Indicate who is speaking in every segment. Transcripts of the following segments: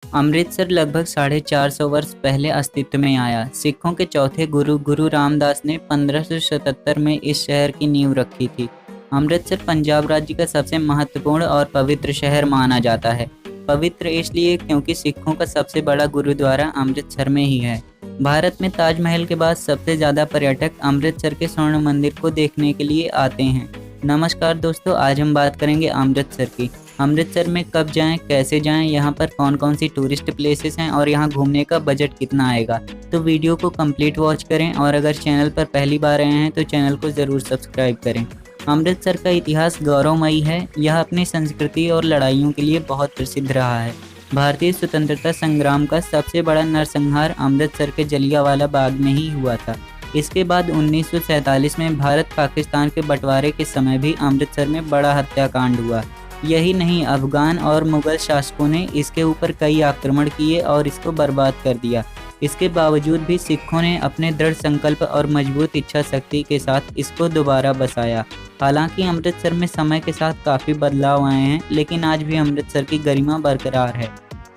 Speaker 1: अमृतसर लगभग 450 वर्ष पहले अस्तित्व में आया। सिखों के चौथे गुरु गुरु रामदास ने 1577 में इस शहर की नींव रखी थी। अमृतसर पंजाब राज्य का सबसे महत्वपूर्ण और पवित्र शहर माना जाता है। पवित्र इसलिए क्योंकि सिखों का सबसे बड़ा गुरुद्वारा अमृतसर में ही है। भारत में ताजमहल के बाद सबसे ज़्यादा पर्यटक अमृतसर के स्वर्ण मंदिर को देखने के लिए आते हैं। नमस्कार दोस्तों, आज हम बात करेंगे अमृतसर की। अमृतसर में कब जाएं, कैसे जाएं, यहाँ पर कौन कौन सी टूरिस्ट प्लेसेस हैं और यहाँ घूमने का बजट कितना आएगा। तो वीडियो को कंप्लीट वॉच करें और अगर चैनल पर पहली बार आए हैं तो चैनल को ज़रूर सब्सक्राइब करें। अमृतसर का इतिहास गौरवमयी है। यह अपनी संस्कृति और लड़ाइयों के लिए बहुत प्रसिद्ध रहा है। भारतीय स्वतंत्रता संग्राम का सबसे बड़ा नरसंहार अमृतसर के जलियांवाला बाग में ही हुआ था। इसके बाद 1947 में भारत पाकिस्तान के बंटवारे के समय भी अमृतसर में बड़ा हत्याकांड हुआ। यही नहीं, अफगान और मुग़ल शासकों ने इसके ऊपर कई आक्रमण किए और इसको बर्बाद कर दिया। इसके बावजूद भी सिखों ने अपने दृढ़ संकल्प और मजबूत इच्छा शक्ति के साथ इसको दोबारा बसाया। हालांकि अमृतसर में समय के साथ काफ़ी बदलाव आए हैं, लेकिन आज भी अमृतसर की गरिमा बरकरार है।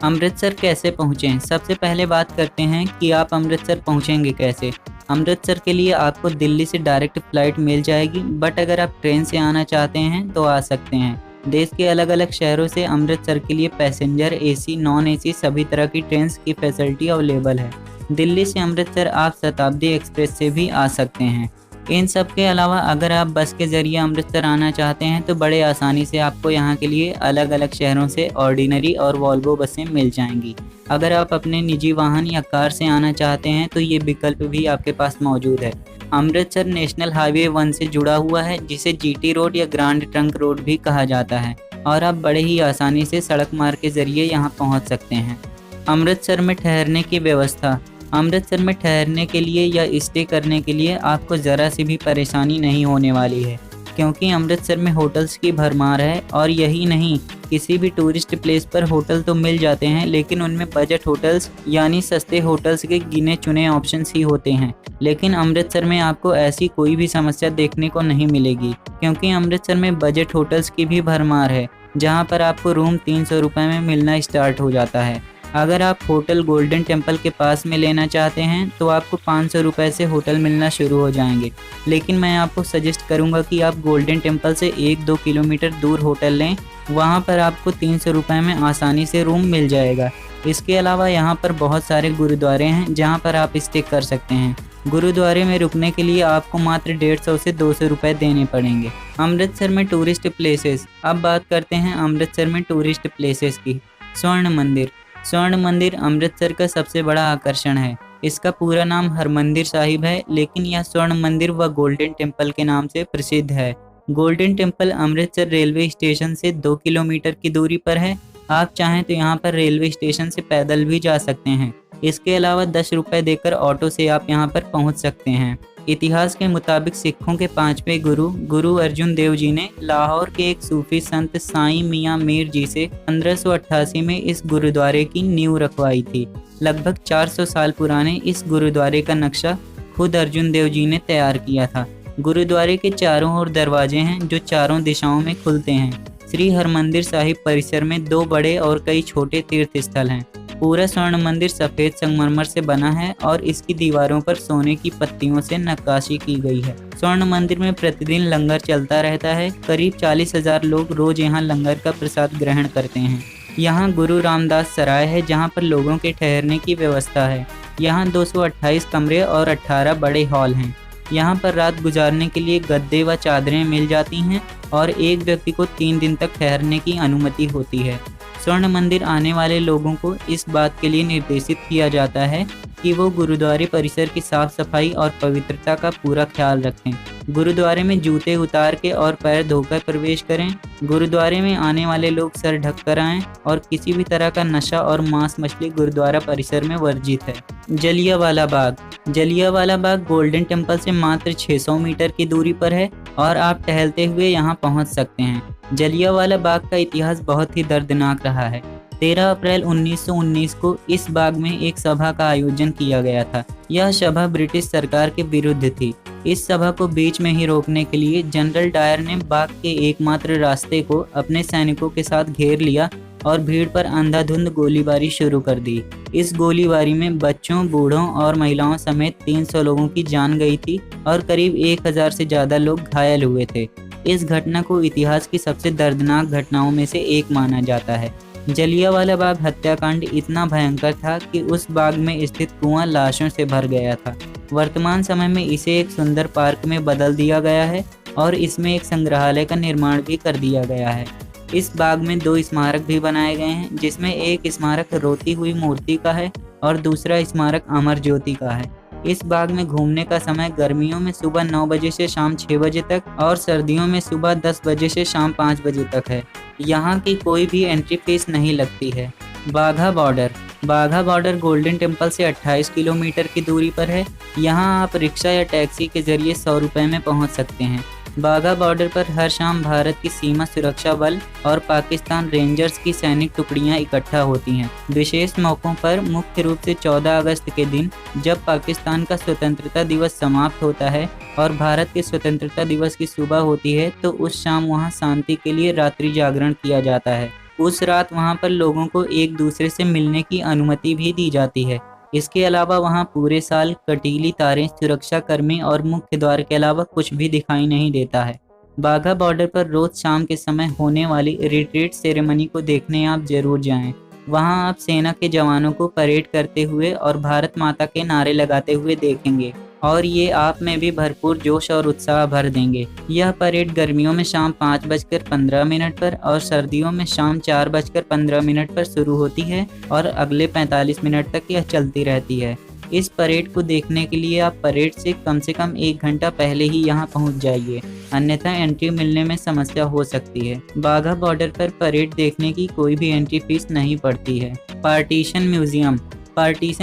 Speaker 1: अमृतसर कैसे पहुँचें? सबसे पहले बात करते हैं कि आप अमृतसर पहुँचेंगे कैसे। अमृतसर के लिए आपको दिल्ली से डायरेक्ट फ़्लाइट मिल जाएगी, बट अगर आप ट्रेन से आना चाहते हैं तो आ सकते हैं। देश के अलग अलग शहरों से अमृतसर के लिए पैसेंजर, एसी, नॉन एसी सभी तरह की ट्रेन की फैसिलिटी अवेलेबल है। दिल्ली से अमृतसर आप शताब्दी एक्सप्रेस से भी आ सकते हैं। इन सब के अलावा अगर आप बस के ज़रिए अमृतसर आना चाहते हैं तो बड़े आसानी से आपको यहाँ के लिए अलग अलग शहरों से ऑर्डिनरी और वॉल्वो बसें मिल जाएंगी। अगर आप अपने निजी वाहन या कार से आना चाहते हैं तो ये विकल्प भी आपके पास मौजूद है। अमृतसर नेशनल हाईवे 1 से जुड़ा हुआ है, जिसे जीटी रोड या ग्रांड ट्रंक रोड भी कहा जाता है, और आप बड़े ही आसानी से सड़क मार्ग के ज़रिए यहाँ पहुँच सकते हैं। अमृतसर में ठहरने की व्यवस्था। अमृतसर में ठहरने के लिए या स्टे करने के लिए आपको ज़रा सी भी परेशानी नहीं होने वाली है, क्योंकि अमृतसर में होटल्स की भरमार है। और यही नहीं, किसी भी टूरिस्ट प्लेस पर होटल तो मिल जाते हैं, लेकिन उनमें बजट होटल्स यानी सस्ते होटल्स के गिने चुने ऑप्शंस ही होते हैं। लेकिन अमृतसर में आपको ऐसी कोई भी समस्या देखने को नहीं मिलेगी, क्योंकि अमृतसर में बजट होटल्स की भी भरमार है, जहां पर आपको रूम 300 रुपये में मिलना स्टार्ट हो जाता है। अगर आप होटल गोल्डन टेम्पल के पास में लेना चाहते हैं तो आपको 500 रुपये से होटल मिलना शुरू हो जाएंगे। लेकिन मैं आपको सजेस्ट करूंगा कि आप गोल्डन टेम्पल से 1-2 किलोमीटर दूर होटल लें, वहां पर आपको 300 रुपये में आसानी से रूम मिल जाएगा। इसके अलावा यहाँ पर बहुत सारे गुरुद्वारे हैं जहाँ पर आप स्टे कर सकते हैं। गुरुद्वारे में रुकने के लिए आपको मात्र 150 से 200 रुपये देने पड़ेंगे। अमृतसर में टूरिस्ट प्लेसेस। अब बात करते हैं अमृतसर में टूरिस्ट प्लेसेस की। स्वर्ण मंदिर। स्वर्ण मंदिर अमृतसर का सबसे बड़ा आकर्षण है। इसका पूरा नाम हरमंदिर साहिब है, लेकिन यह स्वर्ण मंदिर व गोल्डन टेम्पल के नाम से प्रसिद्ध है। Golden temple Amritsar railway station से 2 किलोमीटर की दूरी पर है। आप चाहें तो यहाँ पर रेलवे स्टेशन से पैदल भी जा सकते हैं। इसके अलावा 10 रुपये देकर ऑटो से आप यहाँ पर पहुँच सकते हैं। इतिहास के मुताबिक सिखों के 5वें गुरु गुरु अर्जुन देव जी ने लाहौर के एक सूफी संत साईं मियां मीर जी से 1588 में इस गुरुद्वारे की नींव रखवाई थी। लगभग 400 साल पुराने इस गुरुद्वारे का नक्शा खुद अर्जुन देव जी ने तैयार किया था। गुरुद्वारे के चारों ओर दरवाजे हैं जो चारों दिशाओं में खुलते हैं। श्री हरमंदिर साहिब परिसर में 2 बड़े और कई छोटे तीर्थ स्थल हैं। पूरा स्वर्ण मंदिर सफ़ेद संगमरमर से बना है और इसकी दीवारों पर सोने की पत्तियों से नक्काशी की गई है। स्वर्ण मंदिर में प्रतिदिन लंगर चलता रहता है। करीब 40,000 लोग रोज यहाँ लंगर का प्रसाद ग्रहण करते हैं। यहाँ गुरु रामदास सराय है, जहाँ पर लोगों के ठहरने की व्यवस्था है। यहाँ 228 कमरे और 18 बड़े हॉल हैं। यहाँ पर रात गुजारने के लिए गद्दे व चादरें मिल जाती हैं और एक व्यक्ति को 3 दिन तक ठहरने की अनुमति होती है। स्वर्ण मंदिर आने वाले लोगों को इस बात के लिए निर्देशित किया जाता है कि वो गुरुद्वारे परिसर की साफ सफाई और पवित्रता का पूरा ख्याल रखें। गुरुद्वारे में जूते उतार के और पैर धोकर प्रवेश करें। गुरुद्वारे में आने वाले लोग सर ढक कर आएं और किसी भी तरह का नशा और मांस मछली गुरुद्वारा परिसर में वर्जित है। जलियांवाला बाग। जलियांवाला बाग गोल्डन टेम्पल से मात्र 600 मीटर की दूरी पर है और आप टहलते हुए यहाँ पहुँच सकते हैं। जलियांवाला बाग का इतिहास बहुत ही दर्दनाक रहा है। 13 अप्रैल 1919 को इस बाग में एक सभा का आयोजन किया गया था। यह सभा ब्रिटिश सरकार के विरुद्ध थी। इस सभा को बीच में ही रोकने के लिए जनरल डायर ने बाग के एकमात्र रास्ते को अपने सैनिकों के साथ घेर लिया और भीड़ पर अंधाधुंध गोलीबारी शुरू कर दी। इस गोलीबारी में बच्चों, बूढ़ों और महिलाओं समेत 300 लोगों की जान गई थी और करीब 1000 से ज़्यादा लोग घायल हुए थे। इस घटना को इतिहास की सबसे दर्दनाक घटनाओं में से एक माना जाता है। जलियांवाला बाग हत्याकांड इतना भयंकर था कि उस बाग में स्थित कुआं लाशों से भर गया था। वर्तमान समय में इसे एक सुंदर पार्क में बदल दिया गया है और इसमें एक संग्रहालय का निर्माण भी कर दिया गया है। इस बाग में 2 स्मारक भी बनाए गए हैं, जिसमें एक स्मारक रोती हुई मूर्ति का है और दूसरा स्मारक अमर ज्योति का है। इस बाग में घूमने का समय गर्मियों में सुबह 9 बजे से शाम 6 बजे तक और सर्दियों में सुबह 10 बजे से शाम 5 बजे तक है। यहाँ की कोई भी एंट्री फीस नहीं लगती है। बाघा बॉर्डर गोल्डन टेम्पल से 28 किलोमीटर की दूरी पर है। यहाँ आप रिक्शा या टैक्सी के जरिए 100 रुपये में पहुँच सकते हैं। बाघा बॉर्डर पर हर शाम भारत की सीमा सुरक्षा बल और पाकिस्तान रेंजर्स की सैनिक टुकड़ियां इकट्ठा होती हैं। विशेष मौक़ों पर, मुख्य रूप से 14 अगस्त के दिन जब पाकिस्तान का स्वतंत्रता दिवस समाप्त होता है और भारत के स्वतंत्रता दिवस की सुबह होती है, तो उस शाम वहां शांति के लिए रात्रि जागरण किया जाता है। उस रात वहां पर लोगों को एक दूसरे से मिलने की अनुमति भी दी जाती है। इसके अलावा वहां पूरे साल कटीली तारें, सुरक्षाकर्मी और मुख्य द्वार के अलावा कुछ भी दिखाई नहीं देता है। बाघा बॉर्डर पर रोज शाम के समय होने वाली रिट्रीट सेरेमनी को देखने आप जरूर जाएं। वहां आप सेना के जवानों को परेड करते हुए और भारत माता के नारे लगाते हुए देखेंगे और ये आप में भी भरपूर जोश और उत्साह भर देंगे। यह परेड गर्मियों में शाम 5:15 पर और सर्दियों में शाम 4:15 पर शुरू होती है और अगले 45 मिनट तक यह चलती रहती है। इस परेड को देखने के लिए आप परेड से कम 1 घंटा पहले ही यहाँ पहुँच जाइए, अन्यथा एंट्री मिलने में समस्या हो सकती है। बाघा बॉर्डर पर परेड देखने की कोई भी एंट्री फीस नहीं पड़ती है। पार्टीशन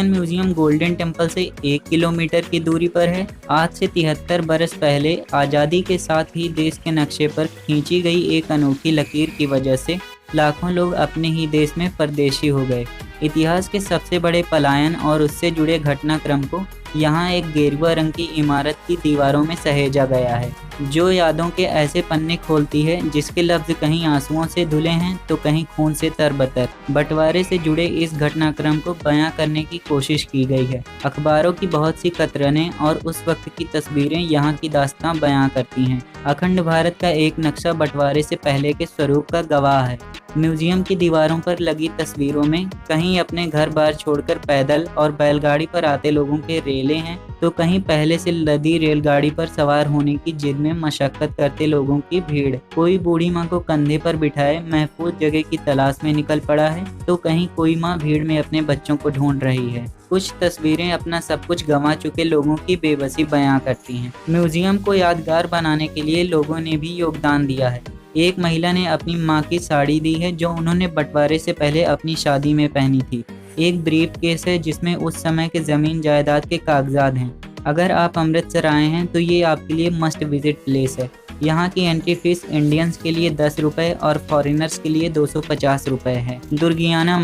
Speaker 1: म्यूजियम गोल्डन टेम्पल से 1 किलोमीटर की दूरी पर है। आज से 73 बरस पहले आज़ादी के साथ ही देश के नक्शे पर खींची गई एक अनोखी लकीर की वजह से लाखों लोग अपने ही देश में परदेशी हो गए। इतिहास के सबसे बड़े पलायन और उससे जुड़े घटनाक्रम को यहाँ एक गेरुआ रंग की इमारत की दीवारों में सहेजा गया है, जो यादों के ऐसे पन्ने खोलती है जिसके लफ्ज कहीं आंसुओं से धुले हैं तो कहीं खून से तरबतर। बंटवारे से जुड़े इस घटनाक्रम को बयां करने की कोशिश की गई है। अखबारों की बहुत सी कतरनें और उस वक्त की तस्वीरें यहाँ की दास्तां बयां करती हैं। अखंड भारत का एक नक्शा बंटवारे से पहले के स्वरूप का गवाह है। म्यूजियम की दीवारों पर लगी तस्वीरों में कहीं अपने घर बार छोड़कर पैदल और बैलगाड़ी पर आते लोगों के रेले हैं, तो कहीं पहले से लदी रेलगाड़ी पर सवार होने की जिद में मशक्कत करते लोगों की भीड़। कोई बूढ़ी माँ को कंधे पर बिठाए महफूज जगह की तलाश में निकल पड़ा है, तो कहीं कोई माँ भीड़ में अपने बच्चों को ढूंढ रही है। कुछ तस्वीरें अपना सब कुछ गंवा चुके लोगों की बेबसी बयां करती हैं। म्यूजियम को यादगार बनाने के लिए लोगों ने भी योगदान दिया है। एक महिला ने अपनी माँ की साड़ी दी है जो उन्होंने बंटवारे से पहले अपनी शादी में पहनी थी। एक ब्रीफ केस है जिसमें उस समय के ज़मीन जायदाद के कागजात हैं। अगर आप अमृतसर आए हैं तो ये आपके लिए मस्ट विजिट प्लेस है। यहाँ की एंट्री फीस इंडियंस के लिए 10 रुपये और फॉरेनर्स के लिए 250 रुपये है। दुर्गियाना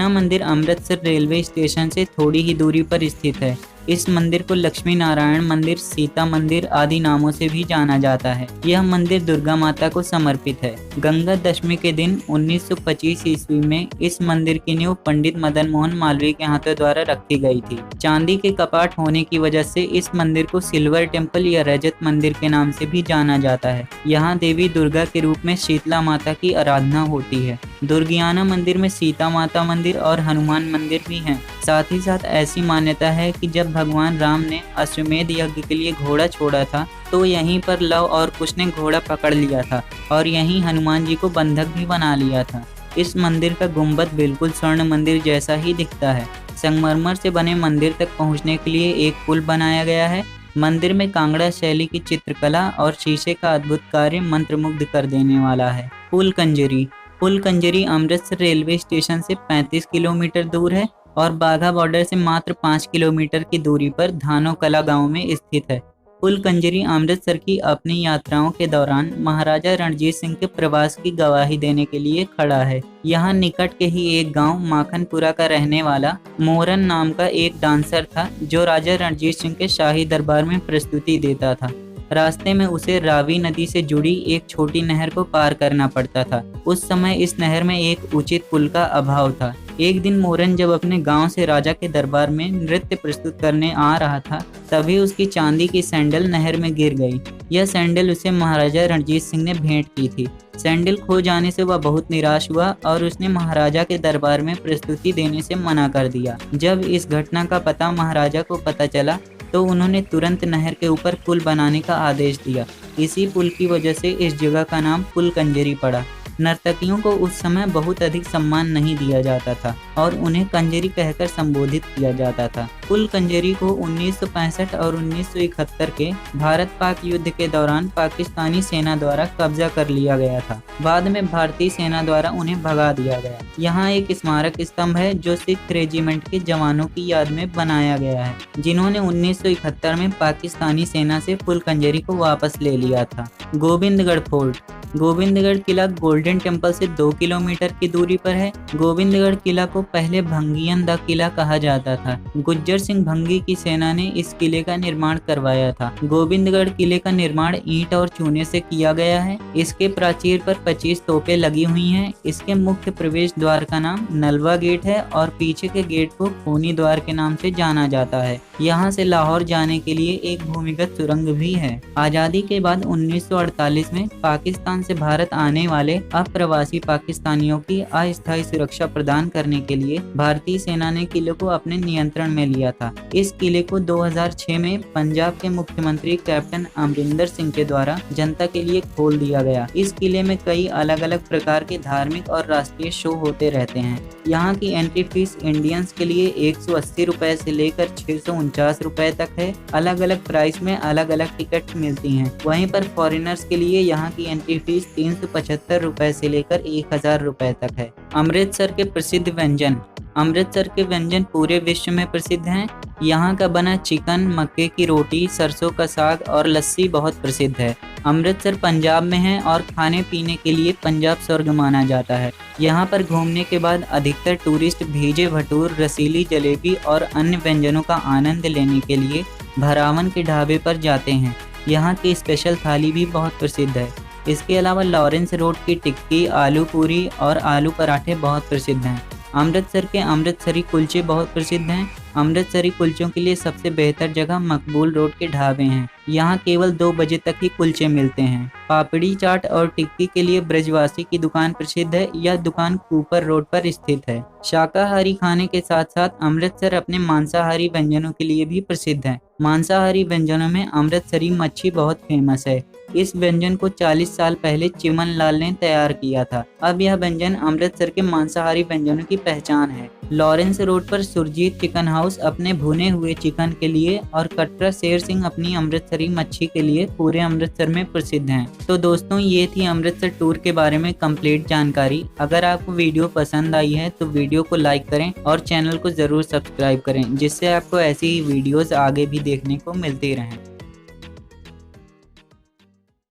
Speaker 1: मंदिर अमृतसर रेलवे स्टेशन से थोड़ी ही दूरी पर स्थित है। इस मंदिर को लक्ष्मी नारायण मंदिर, सीता मंदिर आदि नामों से भी जाना जाता है। यह मंदिर दुर्गा माता को समर्पित है। गंगा दशमी के दिन 1925 ईस्वी में इस मंदिर की नींव पंडित मदन मोहन मालवीय के हाथों द्वारा रखी गई थी। चांदी के कपाट होने की वजह से इस मंदिर को सिल्वर टेम्पल या रजत मंदिर के नाम से भी जाना जाता है। यहाँ देवी दुर्गा के रूप में शीतला माता की आराधना होती है। दुर्गियाना मंदिर में सीता माता मंदिर और हनुमान मंदिर भी हैं। साथ ही साथ ऐसी मान्यता है कि जब भगवान राम ने अश्वमेध यज्ञ के लिए घोड़ा छोड़ा था तो यहीं पर लव और कुश ने घोड़ा पकड़ लिया था और यहीं हनुमान जी को बंधक भी बना लिया था। इस मंदिर का गुंबद बिल्कुल स्वर्ण मंदिर जैसा ही दिखता है। संगमरमर से बने मंदिर तक पहुंचने के लिए एक पुल बनाया गया है। मंदिर में कांगड़ा शैली की चित्रकला और शीशे का अद्भुत कार्य मंत्रमुग्ध कर देने वाला है। पुल कंजरी अमृतसर रेलवे स्टेशन से 35 किलोमीटर दूर है और बाघा बॉर्डर से मात्र 5 किलोमीटर की दूरी पर धानो कला गांव में स्थित है। पुल कंजरी अमृतसर की अपनी यात्राओं के दौरान महाराजा रणजीत सिंह के प्रवास की गवाही देने के लिए खड़ा है। यहाँ निकट के ही एक गांव माखनपुरा का रहने वाला मोरन नाम का एक डांसर था जो राजा रणजीत सिंह के शाही दरबार में प्रस्तुति देता था। रास्ते में उसे रावी नदी से जुड़ी एक छोटी नहर को पार करना पड़ता था। उस समय इस नहर में एक उचित पुल का अभाव था। एक दिन मोरन जब अपने गांव से राजा के दरबार में नृत्य प्रस्तुत करने आ रहा था, तभी उसकी चांदी की सैंडल नहर में गिर गई। यह सैंडल उसे महाराजा रणजीत सिंह ने भेंट की थी। सैंडल खो जाने से वह बहुत निराश हुआ और उसने महाराजा के दरबार में प्रस्तुति देने से मना कर दिया। जब इस घटना का पता महाराजा को पता चला तो उन्होंने तुरंत नहर के ऊपर पुल बनाने का आदेश दिया। इसी पुल की वजह से इस जगह का नाम पुल कंजरी पड़ा। नर्तकियों को उस समय बहुत अधिक सम्मान नहीं दिया जाता था और उन्हें कंजरी कहकर संबोधित किया जाता था। पुल कंजरी को 1965 और 1971 के भारत पाक युद्ध के दौरान पाकिस्तानी सेना द्वारा कब्जा कर लिया गया था। बाद में भारतीय सेना द्वारा उन्हें भगा दिया गया। यहाँ एक स्मारक स्तंभ है जो सिख रेजिमेंट के जवानों की याद में बनाया गया है, जिन्होंने 1971 में पाकिस्तानी सेना से पुल कंजरी को वापस ले लिया था। गोविंदगढ़ फोर्ट। गोविंदगढ़ किला गोल्डन टेम्पल से 2 किलोमीटर की दूरी पर है। गोविंदगढ़ किला को पहले भंगियन दा किला कहा जाता था। गुज्जर सिंह भंगी की सेना ने इस किले का निर्माण करवाया था। गोविंदगढ़ किले का निर्माण ईंट और चूने से किया गया है। इसके प्राचीर पर 25 तोपें लगी हुई हैं। इसके मुख्य प्रवेश द्वार का नाम नलवा गेट है और पीछे के गेट को खूनी द्वार के नाम से जाना जाता है। यहाँ से लाहौर जाने के लिए एक भूमिगत सुरंग भी है। आजादी के बाद 1948 में पाकिस्तान से भारत आने वाले अप्रवासी पाकिस्तानियों की अस्थायी सुरक्षा प्रदान करने के लिए भारतीय सेना ने किले को अपने नियंत्रण में लिया था। इस किले को 2006 में पंजाब के मुख्यमंत्री कैप्टन अमरिंदर सिंह के द्वारा जनता के लिए खोल दिया गया। इस किले में कई अलग अलग प्रकार के धार्मिक और राष्ट्रीय शो होते रहते हैं। यहाँ की एंट्री फीस इंडियंस के लिए 180 रुपए से लेकर 649 रुपए तक है। अलग अलग प्राइस में अलग अलग टिकट मिलती हैं। वहीं पर फॉरेनर्स के लिए यहाँ की एंट्री फीस 375 रुपए से लेकर 1000 रुपए तक है। अमृतसर के प्रसिद्ध व्यंजन। अमृतसर के व्यंजन पूरे विश्व में प्रसिद्ध हैं। यहाँ का बना चिकन, मक्के की रोटी, सरसों का साग और लस्सी बहुत प्रसिद्ध है। अमृतसर पंजाब में है और खाने पीने के लिए पंजाब स्वर्ग माना जाता है। यहाँ पर घूमने के बाद अधिकतर टूरिस्ट भीजे भटूर, रसीली जलेबी और अन्य व्यंजनों का आनंद लेने के लिए भरावन के ढाबे पर जाते हैं। यहाँ की स्पेशल थाली भी बहुत प्रसिद्ध है। इसके अलावा लॉरेंस रोड की टिक्की, आलू पूरी और आलू पराठे बहुत प्रसिद्ध हैं। अमृतसर के अमृतसरी कुलचे बहुत प्रसिद्ध हैं। अमृतसरी कुलचों के लिए सबसे बेहतर जगह मकबूल रोड के ढाबे हैं। यहाँ केवल 2 बजे तक ही कुलचे मिलते हैं। पापड़ी चाट और टिक्की के लिए ब्रजवासी की दुकान प्रसिद्ध है। यह दुकान कूपर रोड पर स्थित है। शाकाहारी खाने के साथ साथ अमृतसर अपने मांसाहारी व्यंजनों के लिए भी प्रसिद्ध है। मांसाहारी व्यंजनों में अमृतसरी मच्छी बहुत फेमस है। इस व्यंजन को 40 साल पहले चिमन लाल ने तैयार किया था। अब यह व्यंजन अमृतसर के मांसाहारी व्यंजनों की पहचान है। लॉरेंस रोड पर सुरजीत चिकन हाउस अपने भुने हुए चिकन के लिए और कटरा शेर सिंह अपनी अमृतसरी मच्छी के लिए पूरे अमृतसर में प्रसिद्ध हैं। तो दोस्तों, ये थी अमृतसर टूर के बारे में कंप्लीट जानकारी। अगर आपको वीडियो पसंद आई है तो वीडियो को लाइक करें और चैनल को जरूर सब्सक्राइब करें, जिससे आपको ऐसी ही वीडियोस आगे भी देखने को मिलती रहें।